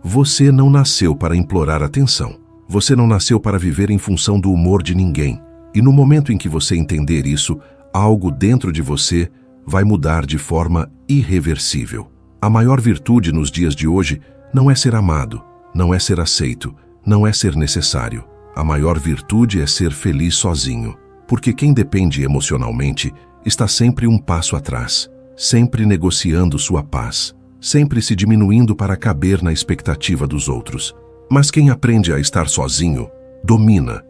Você não nasceu para implorar atenção. Você não nasceu para viver em função do humor de ninguém. E no momento em que você entender isso, algo dentro de você vai mudar de forma irreversível. A maior virtude nos dias de hoje não é ser amado, não é ser aceito, não é ser necessário. A maior virtude é ser feliz sozinho, porque quem depende emocionalmente está sempre um passo atrás, sempre negociando sua paz, sempre se diminuindo para caber na expectativa dos outros. Mas quem aprende a estar sozinho, domina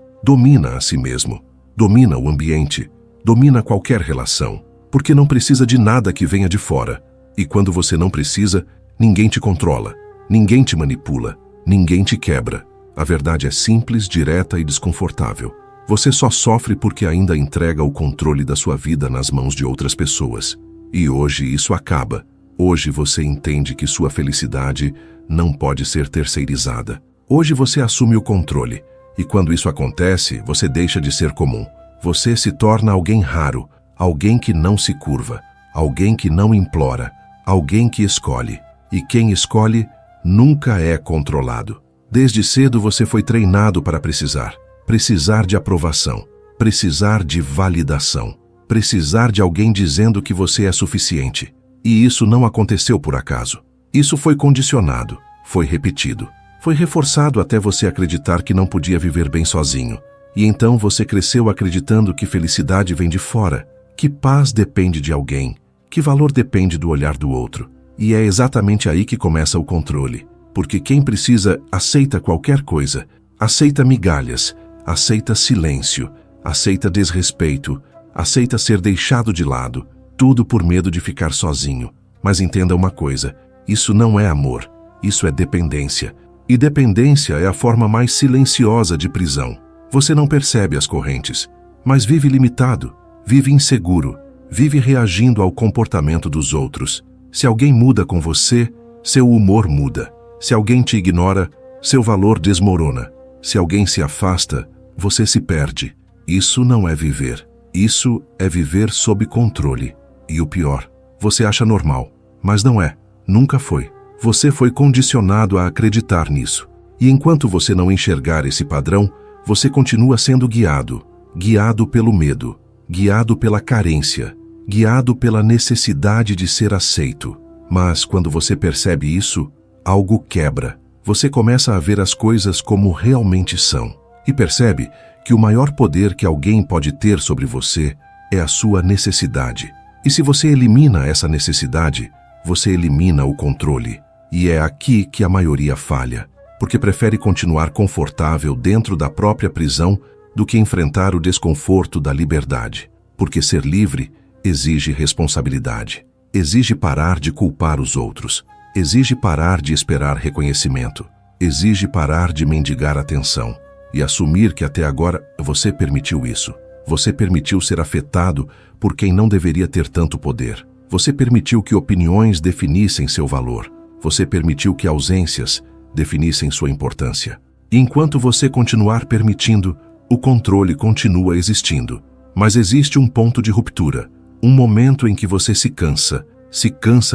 a si mesmo, domina o ambiente, domina qualquer relação, porque não precisa de nada que venha de fora. E quando você não precisa, ninguém te controla, ninguém te manipula, ninguém te quebra. A verdade é simples, direta e desconfortável. Você só sofre porque ainda entrega o controle da sua vida nas mãos de outras pessoas. E hoje isso acaba. Hoje você entende que sua felicidade não pode ser terceirizada. Hoje você assume o controle. E quando isso acontece, você deixa de ser comum. Você se torna alguém raro, alguém que não se curva, alguém que não implora, alguém que escolhe. E quem escolhe nunca é controlado. Desde cedo você foi treinado para precisar de aprovação, precisar de validação, precisar de alguém dizendo que você é suficiente. E isso não aconteceu por acaso. Isso foi condicionado, foi repetido, foi reforçado até você acreditar que não podia viver bem sozinho. E então você cresceu acreditando que felicidade vem de fora, que paz depende de alguém, que valor depende do olhar do outro. E é exatamente aí que começa o controle. Porque quem precisa aceita qualquer coisa, aceita migalhas, aceita silêncio, aceita desrespeito, aceita ser deixado de lado, tudo por medo de ficar sozinho. Mas entenda uma coisa, isso não é amor, isso é dependência. E dependência é a forma mais silenciosa de prisão. Você não percebe as correntes, mas vive limitado, vive inseguro, vive reagindo ao comportamento dos outros. Se alguém muda com você, seu humor muda. Se alguém te ignora, seu valor desmorona. Se alguém se afasta, você se perde. Isso não é viver. Isso é viver sob controle. E o pior, você acha normal, mas não é. Nunca foi. Você foi condicionado a acreditar nisso. E enquanto você não enxergar esse padrão, você continua sendo guiado. Guiado pelo medo, guiado pela carência, guiado pela necessidade de ser aceito. Mas quando você percebe isso, algo quebra. Você começa a ver as coisas como realmente são. E percebe que o maior poder que alguém pode ter sobre você é a sua necessidade. E se você elimina essa necessidade, você elimina o controle. E é aqui que a maioria falha, porque prefere continuar confortável dentro da própria prisão do que enfrentar o desconforto da liberdade. Porque ser livre exige responsabilidade, exige parar de culpar os outros, exige parar de esperar reconhecimento, exige parar de mendigar atenção e assumir que até agora você permitiu isso. Você permitiu ser afetado por quem não deveria ter tanto poder. Você permitiu que opiniões definissem seu valor. Você permitiu que ausências definissem sua importância. E enquanto você continuar permitindo, o controle continua existindo. Mas existe um ponto de ruptura, um momento em que você se cansa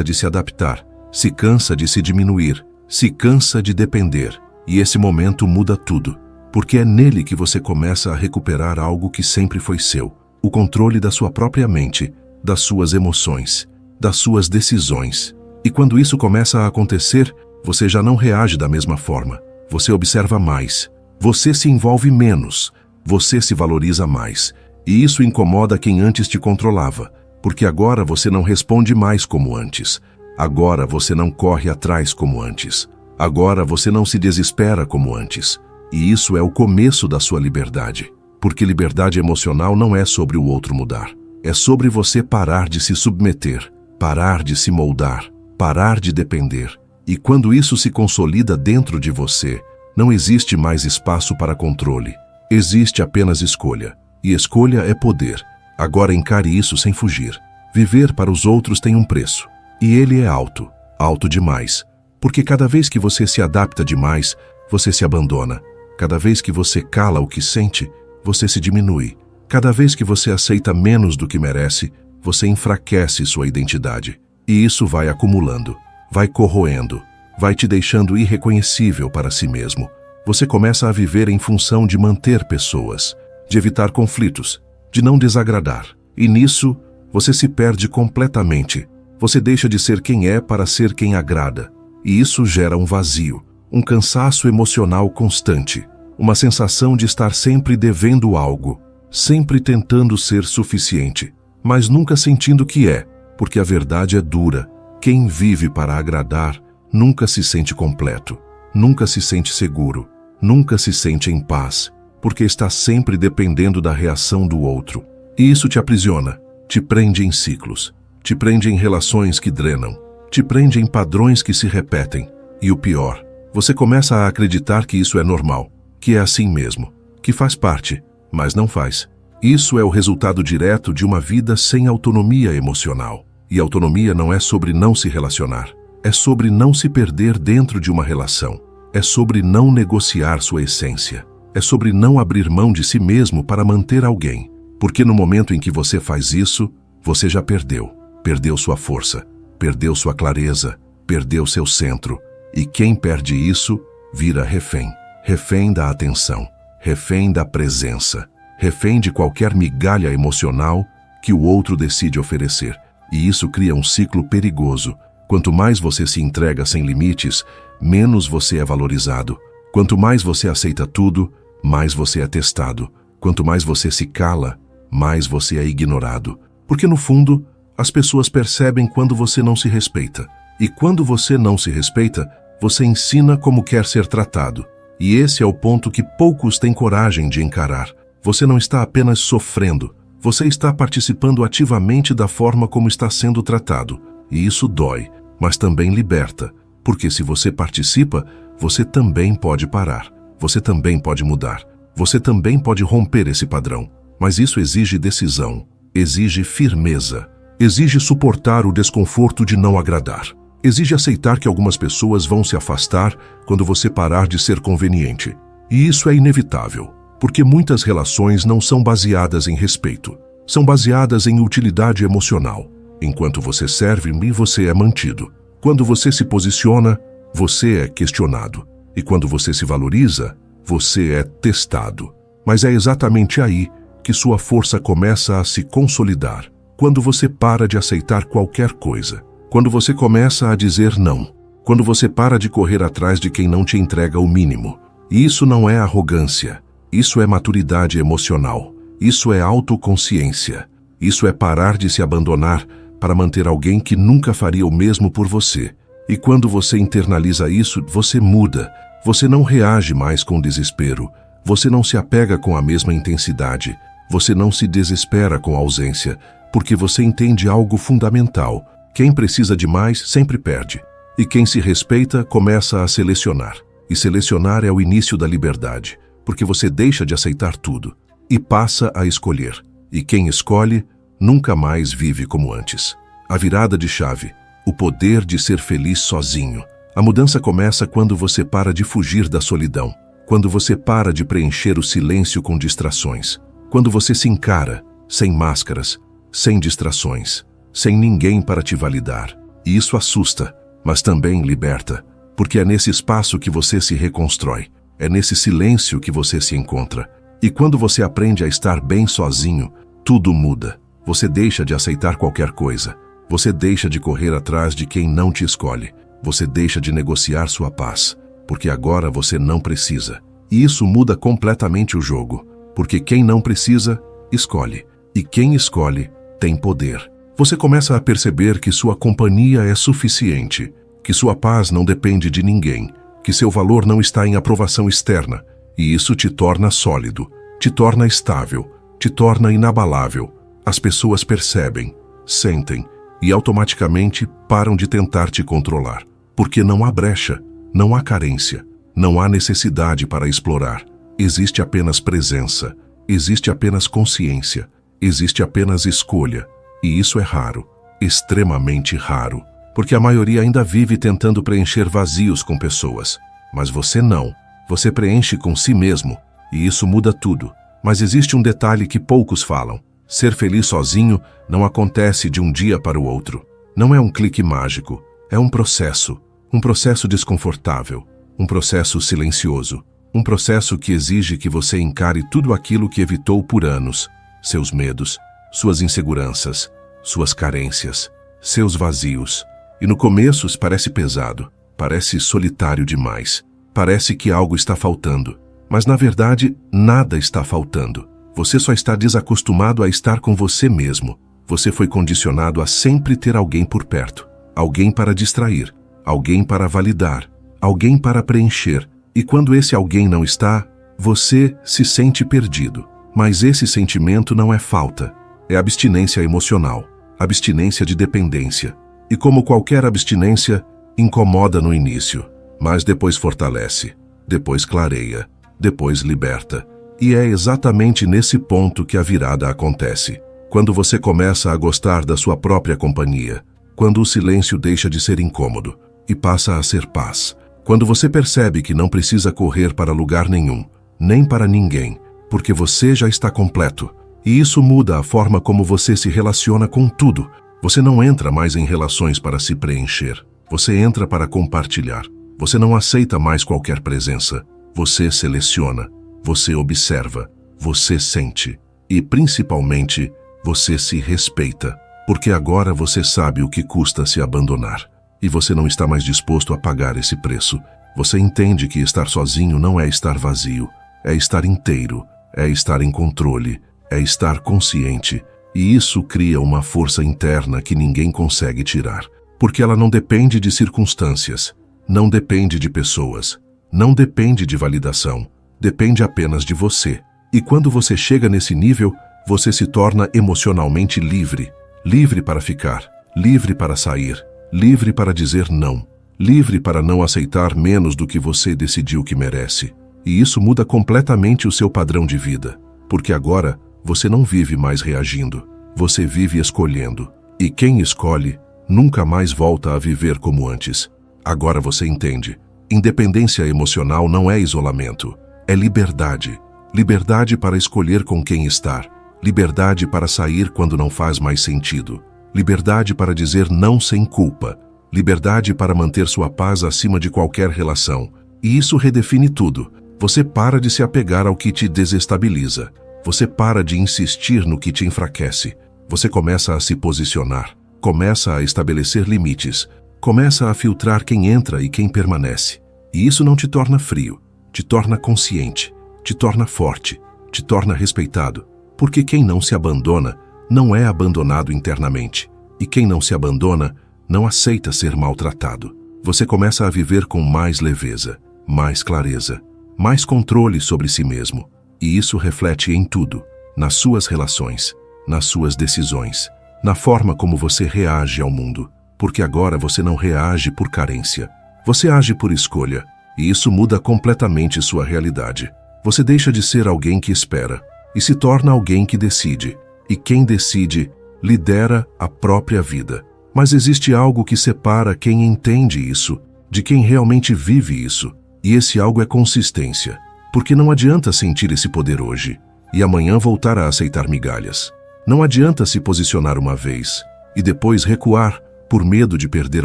de se adaptar, se cansa de se diminuir, se cansa de depender. E esse momento muda tudo, porque é nele que você começa a recuperar algo que sempre foi seu, o controle da sua própria mente, das suas emoções, das suas decisões. E quando isso começa a acontecer, você já não reage da mesma forma. Você observa mais, você se envolve menos, você se valoriza mais. E isso incomoda quem antes te controlava, porque agora você não responde mais como antes. Agora você não corre atrás como antes. Agora você não se desespera como antes. E isso é o começo da sua liberdade. Porque liberdade emocional não é sobre o outro mudar. É sobre você parar de se submeter, parar de se moldar, parar de depender. E quando isso se consolida dentro de você, não existe mais espaço para controle. Existe apenas escolha. E escolha é poder. Agora encare isso sem fugir. Viver para os outros tem um preço. E ele é alto. Alto demais. Porque cada vez que você se adapta demais, você se abandona. Cada vez que você cala o que sente, você se diminui. Cada vez que você aceita menos do que merece, você enfraquece sua identidade. E isso vai acumulando, vai corroendo, vai te deixando irreconhecível para si mesmo. Você começa a viver em função de manter pessoas, de evitar conflitos, de não desagradar. E nisso, você se perde completamente. Você deixa de ser quem é para ser quem agrada. E isso gera um vazio, um cansaço emocional constante, uma sensação de estar sempre devendo algo, sempre tentando ser suficiente, mas nunca sentindo que é, porque a verdade é dura. Quem vive para agradar nunca se sente completo, nunca se sente seguro, nunca se sente em paz, porque está sempre dependendo da reação do outro. E isso te aprisiona, te prende em ciclos, te prende em relações que drenam, te prende em padrões que se repetem. E o pior, você começa a acreditar que isso é normal, que é assim mesmo, que faz parte, mas não faz. Isso é o resultado direto de uma vida sem autonomia emocional. E autonomia não é sobre não se relacionar, é sobre não se perder dentro de uma relação, é sobre não negociar sua essência, é sobre não abrir mão de si mesmo para manter alguém. Porque no momento em que você faz isso, você já perdeu. Perdeu sua força, perdeu sua clareza, perdeu seu centro. E quem perde isso, vira refém. Refém da atenção, refém da presença, refém de qualquer migalha emocional que o outro decide oferecer. E isso cria um ciclo perigoso. Quanto mais você se entrega sem limites, menos você é valorizado. Quanto mais você aceita tudo, mais você é testado. Quanto mais você se cala, mais você é ignorado. Porque no fundo, as pessoas percebem quando você não se respeita. E quando você não se respeita, você ensina como quer ser tratado. E esse é o ponto que poucos têm coragem de encarar. Você não está apenas sofrendo, você está participando ativamente da forma como está sendo tratado. E isso dói, mas também liberta. Porque se você participa, você também pode parar. Você também pode mudar. Você também pode romper esse padrão. Mas isso exige decisão, exige firmeza, exige suportar o desconforto de não agradar. Exige aceitar que algumas pessoas vão se afastar quando você parar de ser conveniente. E isso é inevitável, porque muitas relações não são baseadas em respeito. São baseadas em utilidade emocional. Enquanto você serve, você é mantido. Quando você se posiciona, você é questionado. E quando você se valoriza, você é testado. Mas é exatamente aí que sua força começa a se consolidar. Quando você para de aceitar qualquer coisa. Quando você começa a dizer não. Quando você para de correr atrás de quem não te entrega o mínimo. E isso não é arrogância. Isso é maturidade emocional. Isso é autoconsciência. Isso é parar de se abandonar para manter alguém que nunca faria o mesmo por você. E quando você internaliza isso, você muda. Você não reage mais com desespero. Você não se apega com a mesma intensidade. Você não se desespera com a ausência, porque você entende algo fundamental. Quem precisa de mais sempre perde. E quem se respeita começa a selecionar. E selecionar é o início da liberdade, porque você deixa de aceitar tudo e passa a escolher. E quem escolhe nunca mais vive como antes. A virada de chave, o poder de ser feliz sozinho. A mudança começa quando você para de fugir da solidão, quando você para de preencher o silêncio com distrações, quando você se encara, sem máscaras, sem distrações, sem ninguém para te validar. E isso assusta, mas também liberta, porque é nesse espaço que você se reconstrói, é nesse silêncio que você se encontra. E quando você aprende a estar bem sozinho, tudo muda. Você deixa de aceitar qualquer coisa, você deixa de correr atrás de quem não te escolhe, você deixa de negociar sua paz, porque agora você não precisa. E isso muda completamente o jogo, porque quem não precisa, escolhe. E quem escolhe, tem poder. Você começa a perceber que sua companhia é suficiente, que sua paz não depende de ninguém, que seu valor não está em aprovação externa, e isso te torna sólido, te torna estável, te torna inabalável. As pessoas percebem, sentem e automaticamente param de tentar te controlar, porque não há brecha, não há carência, não há necessidade para explorar. Existe apenas presença, existe apenas consciência, existe apenas escolha. E isso é raro, extremamente raro, porque a maioria ainda vive tentando preencher vazios com pessoas. Mas você não, você preenche com si mesmo, e isso muda tudo. Mas existe um detalhe que poucos falam. Ser feliz sozinho não acontece de um dia para o outro. Não é um clique mágico, é um processo. Um processo desconfortável, um processo silencioso, um processo que exige que você encare tudo aquilo que evitou por anos, seus medos, suas inseguranças, suas carências, seus vazios. E no começo parece pesado, parece solitário demais, parece que algo está faltando. Mas na verdade, nada está faltando. Você só está desacostumado a estar com você mesmo. Você foi condicionado a sempre ter alguém por perto, alguém para distrair, alguém para validar, alguém para preencher. E quando esse alguém não está, você se sente perdido. Mas esse sentimento não é falta, é abstinência emocional, abstinência de dependência. E como qualquer abstinência, incomoda no início, mas depois fortalece, depois clareia, depois liberta. E é exatamente nesse ponto que a virada acontece. Quando você começa a gostar da sua própria companhia, quando o silêncio deixa de ser incômodo e passa a ser paz. Quando você percebe que não precisa correr para lugar nenhum, nem para ninguém, porque você já está completo. E isso muda a forma como você se relaciona com tudo. Você não entra mais em relações para se preencher. Você entra para compartilhar. Você não aceita mais qualquer presença. Você seleciona. Você observa. Você sente. E, principalmente, você se respeita. Porque agora você sabe o que custa se abandonar. E você não está mais disposto a pagar esse preço. Você entende que estar sozinho não é estar vazio. É estar inteiro. É estar em controle. É estar consciente. E isso cria uma força interna que ninguém consegue tirar. Porque ela não depende de circunstâncias. Não depende de pessoas. Não depende de validação. Depende apenas de você. E quando você chega nesse nível, você se torna emocionalmente livre. Livre para ficar. Livre para sair. Livre para dizer não. Livre para não aceitar menos do que você decidiu que merece. E isso muda completamente o seu padrão de vida. Porque agora, você não vive mais reagindo. Você vive escolhendo. E quem escolhe, nunca mais volta a viver como antes. Agora você entende. Independência emocional não é isolamento. É liberdade. Liberdade para escolher com quem estar. Liberdade para sair quando não faz mais sentido. Liberdade para dizer não sem culpa. Liberdade para manter sua paz acima de qualquer relação. E isso redefine tudo. Você para de se apegar ao que te desestabiliza. Você para de insistir no que te enfraquece. Você começa a se posicionar. Começa a estabelecer limites. Começa a filtrar quem entra e quem permanece. E isso não te torna frio. Te torna consciente. Te torna forte. Te torna respeitado. Porque quem não se abandona, não é abandonado internamente. E quem não se abandona, não aceita ser maltratado. Você começa a viver com mais leveza, mais clareza, mais controle sobre si mesmo. E isso reflete em tudo, nas suas relações, nas suas decisões, na forma como você reage ao mundo. Porque agora você não reage por carência. Você age por escolha. E isso muda completamente sua realidade. Você deixa de ser alguém que espera e se torna alguém que decide. E quem decide, lidera a própria vida. Mas existe algo que separa quem entende isso de quem realmente vive isso. E esse algo é consistência. Porque não adianta sentir esse poder hoje e amanhã voltar a aceitar migalhas. Não adianta se posicionar uma vez e depois recuar por medo de perder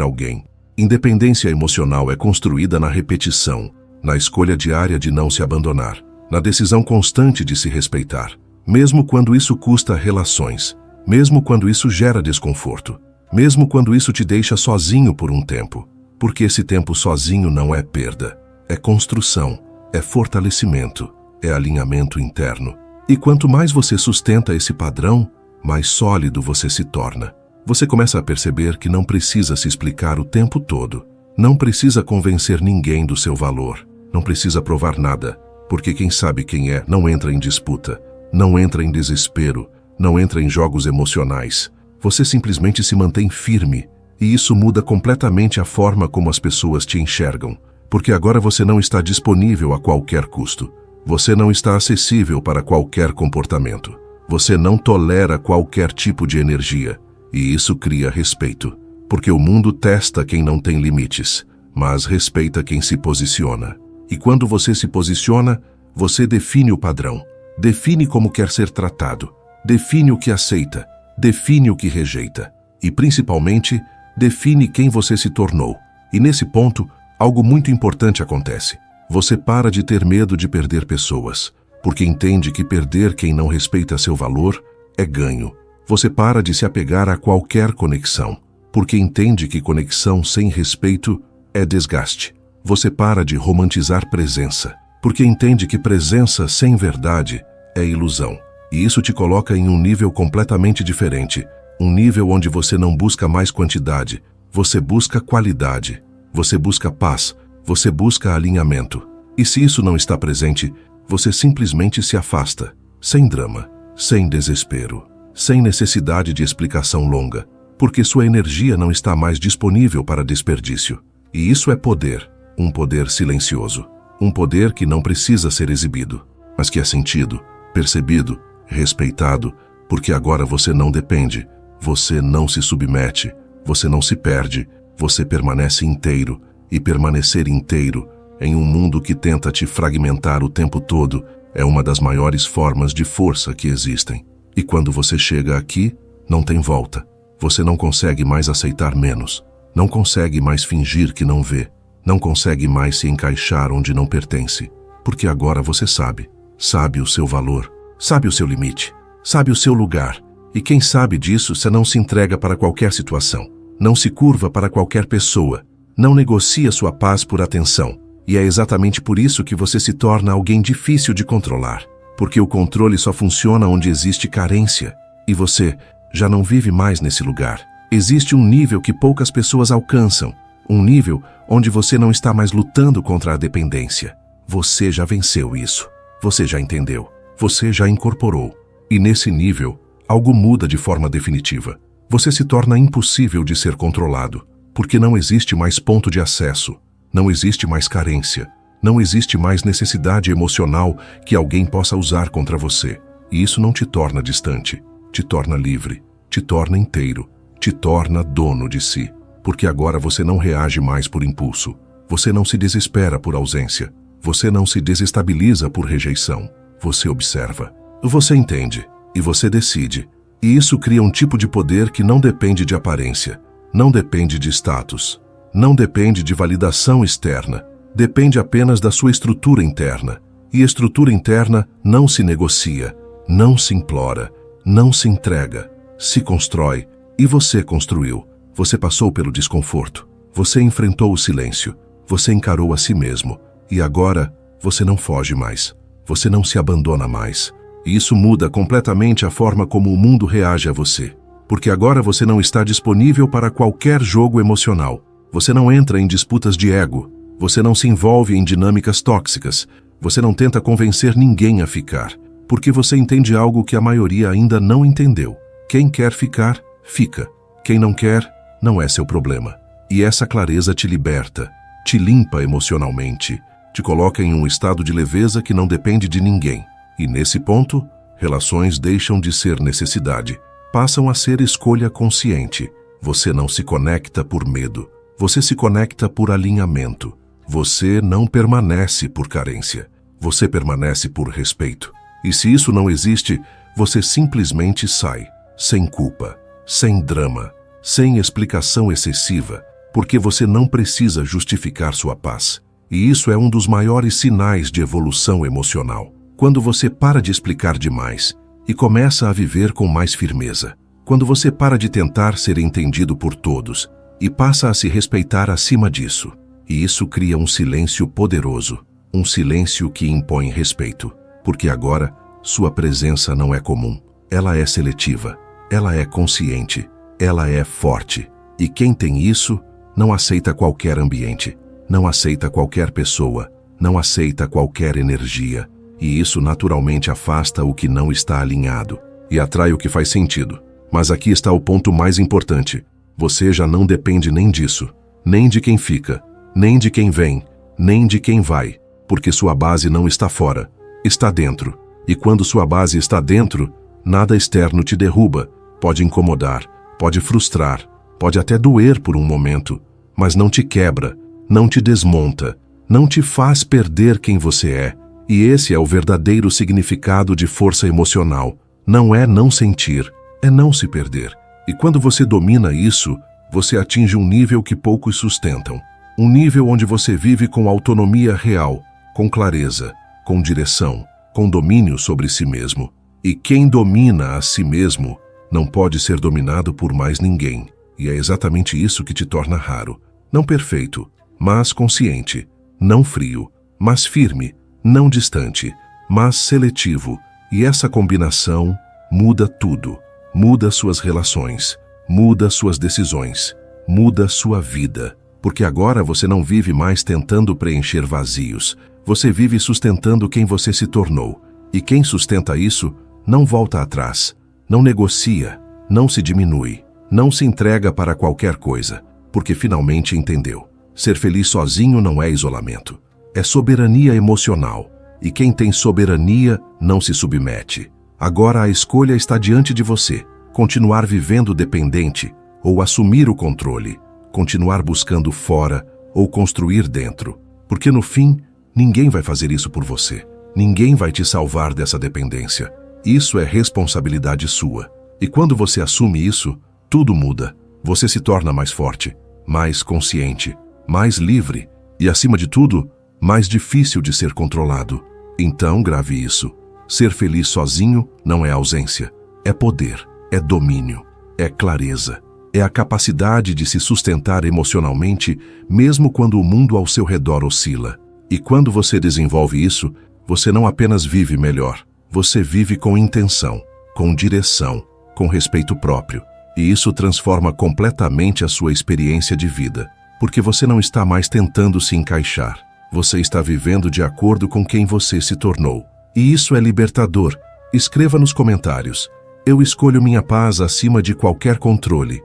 alguém. Independência emocional é construída na repetição, na escolha diária de não se abandonar, na decisão constante de se respeitar, mesmo quando isso custa relações, mesmo quando isso gera desconforto, mesmo quando isso te deixa sozinho por um tempo, porque esse tempo sozinho não é perda, é construção, é fortalecimento, é alinhamento interno. E quanto mais você sustenta esse padrão, mais sólido você se torna. Você começa a perceber que não precisa se explicar o tempo todo. Não precisa convencer ninguém do seu valor. Não precisa provar nada, porque quem sabe quem é não entra em disputa, não entra em desespero, não entra em jogos emocionais. Você simplesmente se mantém firme, e isso muda completamente a forma como as pessoas te enxergam, porque agora você não está disponível a qualquer custo. Você não está acessível para qualquer comportamento. Você não tolera qualquer tipo de energia. E isso cria respeito, porque o mundo testa quem não tem limites, mas respeita quem se posiciona. E quando você se posiciona, você define o padrão, define como quer ser tratado, define o que aceita, define o que rejeita, e principalmente, define quem você se tornou. E nesse ponto, algo muito importante acontece. Você para de ter medo de perder pessoas, porque entende que perder quem não respeita seu valor é ganho. Você para de se apegar a qualquer conexão, porque entende que conexão sem respeito é desgaste. Você para de romantizar presença, porque entende que presença sem verdade é ilusão. E isso te coloca em um nível completamente diferente, um nível onde você não busca mais quantidade, você busca qualidade, você busca paz, você busca alinhamento. E se isso não está presente, você simplesmente se afasta, sem drama, sem desespero, sem necessidade de explicação longa, porque sua energia não está mais disponível para desperdício. E isso é poder, um poder silencioso, um poder que não precisa ser exibido, mas que é sentido, percebido, respeitado, porque agora você não depende, você não se submete, você não se perde, você permanece inteiro, e permanecer inteiro em um mundo que tenta te fragmentar o tempo todo é uma das maiores formas de força que existem. E quando você chega aqui, não tem volta. Você não consegue mais aceitar menos, não consegue mais fingir que não vê, não consegue mais se encaixar onde não pertence, porque agora você sabe o seu valor, sabe o seu limite, sabe o seu lugar, e quem sabe disso você não se entrega para qualquer situação, não se curva para qualquer pessoa, não negocia sua paz por atenção, e é exatamente por isso que você se torna alguém difícil de controlar, porque o controle só funciona onde existe carência, e você já não vive mais nesse lugar. Existe um nível que poucas pessoas alcançam, um nível onde você não está mais lutando contra a dependência. Você já venceu isso, você já entendeu, você já incorporou, e nesse nível, algo muda de forma definitiva. Você se torna impossível de ser controlado, porque não existe mais ponto de acesso, não existe mais carência, não existe mais necessidade emocional que alguém possa usar contra você. E isso não te torna distante, te torna livre, te torna inteiro, te torna dono de si, porque agora você não reage mais por impulso, você não se desespera por ausência, você não se desestabiliza por rejeição, você observa, você entende e você decide. E isso cria um tipo de poder que não depende de aparência, não depende de status, não depende de validação externa, depende apenas da sua estrutura interna. E estrutura interna não se negocia, não se implora, não se entrega, se constrói. E você construiu, você passou pelo desconforto, você enfrentou o silêncio, você encarou a si mesmo. E agora, você não foge mais, você não se abandona mais. E isso muda completamente a forma como o mundo reage a você. Porque agora você não está disponível para qualquer jogo emocional. Você não entra em disputas de ego. Você não se envolve em dinâmicas tóxicas. Você não tenta convencer ninguém a ficar. Porque você entende algo que a maioria ainda não entendeu. Quem quer ficar, fica. Quem não quer, não é seu problema. E essa clareza te liberta, te limpa emocionalmente, te coloca em um estado de leveza que não depende de ninguém. E nesse ponto, relações deixam de ser necessidade, passam a ser escolha consciente. Você não se conecta por medo, você se conecta por alinhamento. Você não permanece por carência, você permanece por respeito. E se isso não existe, você simplesmente sai, sem culpa, sem drama, sem explicação excessiva, porque você não precisa justificar sua paz. E isso é um dos maiores sinais de evolução emocional. Quando você para de explicar demais e começa a viver com mais firmeza. Quando você para de tentar ser entendido por todos e passa a se respeitar acima disso. E isso cria um silêncio poderoso, um silêncio que impõe respeito. Porque agora, sua presença não é comum, ela é seletiva, ela é consciente, ela é forte. E quem tem isso, não aceita qualquer ambiente, não aceita qualquer pessoa, não aceita qualquer energia. E isso naturalmente afasta o que não está alinhado e atrai o que faz sentido. Mas aqui está o ponto mais importante. Você já não depende nem disso, nem de quem fica, nem de quem vem, nem de quem vai, porque sua base não está fora, está dentro. E quando sua base está dentro, nada externo te derruba, pode incomodar, pode frustrar, pode até doer por um momento, mas não te quebra, não te desmonta, não te faz perder quem você é. E esse é o verdadeiro significado de força emocional. Não é não sentir, é não se perder. E quando você domina isso, você atinge um nível que poucos sustentam. Um nível onde você vive com autonomia real, com clareza, com direção, com domínio sobre si mesmo. E quem domina a si mesmo não pode ser dominado por mais ninguém. E é exatamente isso que te torna raro. Não perfeito, mas consciente. Não frio, mas firme. Não distante, mas seletivo. E essa combinação muda tudo. Muda suas relações, muda suas decisões, muda sua vida. Porque agora você não vive mais tentando preencher vazios. Você vive sustentando quem você se tornou. E quem sustenta isso não volta atrás, não negocia, não se diminui, não se entrega para qualquer coisa, porque finalmente entendeu. Ser feliz sozinho não é isolamento, é soberania emocional. E quem tem soberania não se submete. Agora a escolha está diante de você. Continuar vivendo dependente ou assumir o controle. Continuar buscando fora ou construir dentro. Porque no fim, ninguém vai fazer isso por você. Ninguém vai te salvar dessa dependência. Isso é responsabilidade sua. E quando você assume isso, tudo muda. Você se torna mais forte, mais consciente, mais livre e, acima de tudo, mais difícil de ser controlado. Então, grave isso. Ser feliz sozinho não é ausência. É poder, é domínio, é clareza. É a capacidade de se sustentar emocionalmente, mesmo quando o mundo ao seu redor oscila. E quando você desenvolve isso, você não apenas vive melhor. Você vive com intenção, com direção, com respeito próprio. E isso transforma completamente a sua experiência de vida. Porque você não está mais tentando se encaixar. Você está vivendo de acordo com quem você se tornou. E isso é libertador. Escreva nos comentários: eu escolho minha paz acima de qualquer controle.